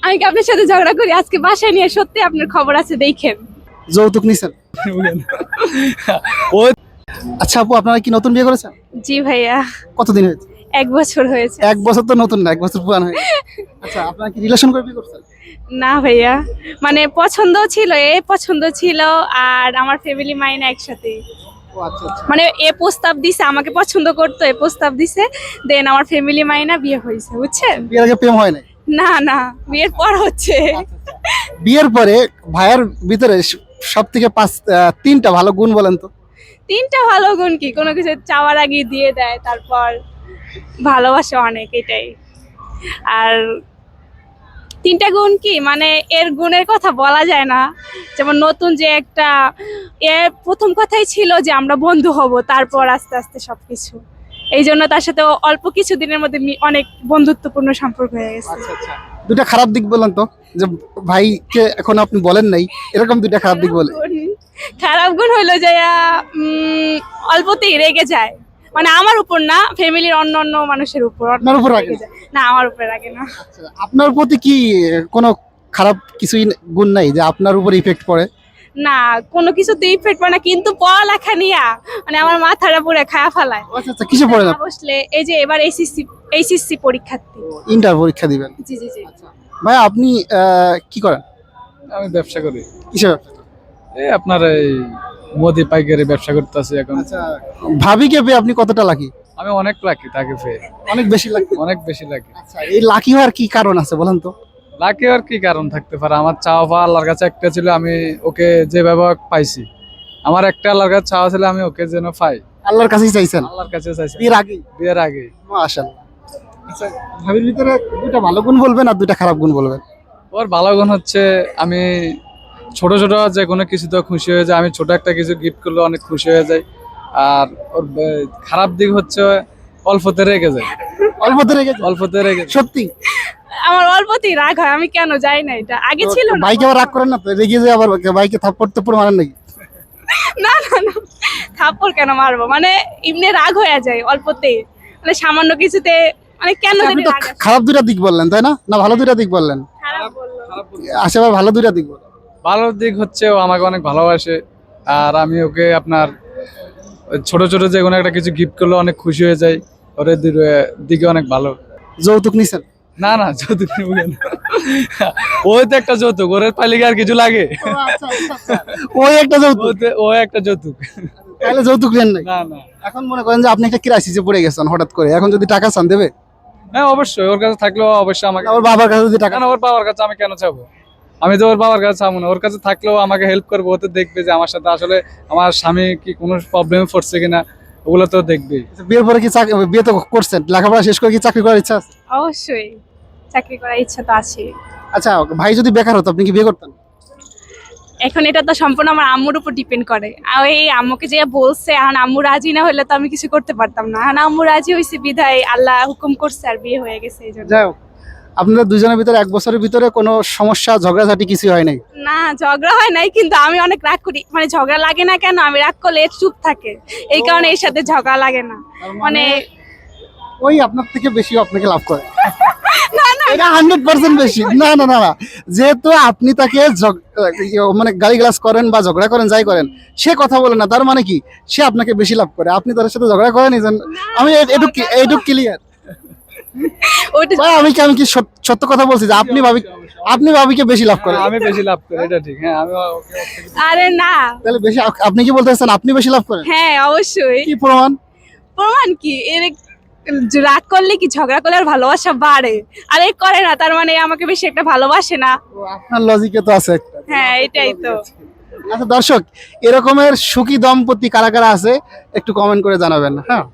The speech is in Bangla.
আমি কি আপনার সাথে ঝগড়া করি? আজকে বাসায় নিয়ে সত্যি আপনার খবর আছে, দেখেন। যৌতুক নিছেন? ও আচ্ছা আপু, আপনারা কি নতুন বিয়ে করেছেন? জি ভাইয়া, কতদিন হয়েছে? 1 বছর হয়েছে। 1 বছর তো নতুন না, 1 বছর পুরান হয়ে গেছে। আচ্ছা, আপনারা কি রিলেশন করে বিয়ে করছেন? না ভাইয়া, মানে পছন্দ ছিল, পছন্দ ছিল, আর আমার ফ্যামিলি মাইনা একসাথে। ও আচ্ছা আচ্ছা। মানে এ প্রস্তাব দিছে, আমাকে পছন্দ করতো, এ প্রস্তাব দিছে, দেন আমার ফ্যামিলি মাইনা বিয়ে হয়েছে, বুঝছেন? বিয়ের আগে প্রেম হয় নাই? না না, বিয়ের পর হচ্ছে। বিয়ের পরে ভাইয়ের ভিতরে সব থেকে 3টা ভালো গুণ বলেন তো। 3টা ভালো গুণ কি? কোনো কিছু চাওয়ার আগে দিয়ে দেয়, তারপর ভালোবাসে অনেক, এটাই। আর 3টা গুণ কি, মানে এর গুণের কথা বলা যায় না। যেমন নতুন যে একটা, এর প্রথম কথাই ছিল যে আমরা বন্ধু হব, তারপর আস্তে আস্তে সবকিছু। এই জন্য তার সাথে অল্প কিছু দিনের মধ্যে অনেক বন্ধুত্বপূর্ণ সম্পর্ক হয়ে গেছে। আচ্ছা আচ্ছা। 2টা খারাপ দিক বলেন তো, যে ভাইকে এখন আপনি বলেন নাই, এরকম 2টা খারাপ দিক বলে। খারাপ গুণ হইলো যে অল্পতেই রেগে যায়, মানে আমার উপর না, ফ্যামিলির অন্য অন্য মানুষের উপর। আপনার উপর রাগে যায় না, আমার উপর রাগে না। আচ্ছা, আপনার প্রতি কি কোনো খারাপ কিছুই গুণ নাই যে আপনার উপর ইফেক্ট পড়ে? না, কোনো কিছুতে ইফেক্ট পড়ে না, কিন্তু পড়ালেখা নিয়ে মানে আমার মাথাটা পুরো খায়া ফেলায়। আচ্ছা আচ্ছা, কিসে পড়ে না? না বসলে, এই যে এবার এইচএসসি পরীক্ষার্থী। ইন্টার পরীক্ষা দিবেন? জি জি জি। ভাই আপনি কি করেন? আমি ব্যবসা করি, কিসের ব্যবসা? এই আপনার এই মুদি পাইকারি ব্যবসা করতেছি এখন। আচ্ছা, ভাবিকে পেয়ে আপনি কতটা লাকি? আমি অনেক লাকি তাকে পেয়ে, অনেক বেশি লাকি? অনেক বেশি লাকি। আচ্ছা, এই লাকি হওয়ার কি কারণ আছে বলেন তো? লাকি আর কি কারণ থাকতে পারে? আমার চাওয়া পাওয়া আল্লাহর কাছে একটা ছিল, আমি ওকে যেভাবে পাইছি। আমার একটা আল্লাহর কাছে চাওয়া ছিল, আমি ওকে যেন পাই। আল্লাহর কাছেই চাইছেন? আল্লাহর কাছে চাইছি বিয়ের আগে? বিয়ের আগে। মাশাআল্লাহ। আচ্ছা, ভাবির ভিতরে 2টা ভালো গুণ বলবেন আর 2টা খারাপ গুণ বলবেন। ওর ভালো গুণ হচ্ছে, আমি ছোট ছোট যে কোনো কিছুতে খুশি হয়ে যায়। আমি ছোট একটা কিছু গিফট করলে অনেক খুশি হয়ে যায়। আর ওর খারাপ দিক হচ্ছে অল্পতে রেগে যায়। অল্পতে রেগে? অল্পতে রেগে যায়। সত্যি? আমার অল্পতেই রাগ হয়, আমি কেন যাই না, এটা আগে ছিল না। ভাইকে আবার রাগ করেন না তো? রেগে যায় আবার ভাইকে থাপ্পড় থাপ্পড় মারেন নাকি? না না না, থাপ্পড় কেন মারবো, মানে এমনি রাগ হয়ে যায় অল্পতেই, মানে সামান্য কিছুতে, মানে কেন আপনি জানি তো রাগ আসে। খারাপ 2টা দিক বললেন তাই না? না ভালো 2টা দিক বললেন? খারাপ বললো। আসলে আবার ভালো 2টা দিক বলেন। ভালো দিক হচ্ছে ও আমাকে অনেক ভালোবাসে। আর আমি ওকে আপনার ওই ছোট ছোট যে কোনো একটা কিছু গিফট করলে অনেক খুশি হয়ে যায়। ওর দিকে অনেক ভালো। যৌতুক নিছেন? না না, যৌতুক নিবো কেন? ওই তো একটা যৌতুক, ওর পালিকে আর কিছু লাগে? ওই একটা যৌতুক? ও একটা যৌতুক। তাহলে যৌতুক নেন নাই? না না, এখন মনে করেন যে আপনি একটা ক্রাইসিসে পড়ে গেছেন হঠাৎ করে, এখন যদি টাকা চান দেবে? হ্যাঁ অবশ্যই, ওর কাছে থাকলেও অবশ্যই আমাকে। ওর বাবার কাছে যদি টাকা? কেন ওর বাবার কাছে আমি কেন চাবো? আমি তো ওর বাবার কাছে চাবো না। ওর কাছে থাকলেও আমাকে হেল্প করবো, ও তো দেখবে যে আমার সাথে আসলে আমার স্বামী কি কোনো প্রবলেমে পড়ছে কিনা, ওগুলো তো দেখবেই। বিয়ের পরে কি বিয়ে তো করছেন, লেখাপড়া শেষ করে কি চাকরি করার ইচ্ছা আছে? অবশ্যই চাকরি করার ইচ্ছা তো আছে। আচ্ছা, ভাই যদি বেকার হতো আপনি কি বিয়ে করতেন? এখন এটা তো সম্পূর্ণ আমার আম্মুর উপর ডিপেন্ড করে। আর এই আম্মুকে যে বলছে, এখন আম্মু রাজি না হলে তো আমি কিছু করতে পারতাম না। এখন আম্মু রাজি হয়েছে বিধায় আল্লাহ হুকুম করছে, আর বিয়ে হয়ে গেছে এই জন্য। যাই হোক, আপনাদের দুজনের ভিতরে 1 বছরের ভিতরে কোনো সমস্যা ঝগড়াঝাটি কিছু হয় নাই? না, ঝগড়া হয় নাই, কিন্তু আমি অনেক রাগ করি, মানে ঝগড়া লাগে না কেন, আমি রাগ করলে চুপ থাকে, এই কারণে এর সাথে ঝগড়া লাগে না। মানে ওই আপনার থেকে বেশি আপনাকে লাভ করে? না না, এটা 100% বেশি। না না না না, যেহেতু আপনি তাকে মানে গালিগালাজ করেন বা ঝগড়া করেন, যাই করেন, সে কথা বলে না, তার মানে কি সে আপনাকে বেশি লাভ করে, আপনি তার সাথে ঝগড়া করেন। আমি এইটুক ক্লিয়ার। ওইটা আমি কি সত্য কথা বলছি যে আপনি ভাবিকে বেশি লাভ করেন? আমি বেশি লাভ করি, এটা ঠিক। হ্যাঁ আমি আরে না, তাহলে বেশি আপনি কি বলতে চাচ্ছেন আপনি বেশি লাভ করেন? হ্যাঁ অবশ্যই। কি প্রমাণ? প্রমাণ কি? এর রাগ করলে কি ঝগড়া করলে আর ভালোবাসা বাড়ে, আর এই করে না তার মানে আমাকে বেশি একটা ভালোবাসে না। আপনার লজিকে তো আছে একটা। হ্যাঁ এটাই তো। আচ্ছা দর্শক, এরকমের সুখী দম্পতি কারা কারা আছে একটু কমেন্ট করে জানাবেন। হ্যাঁ।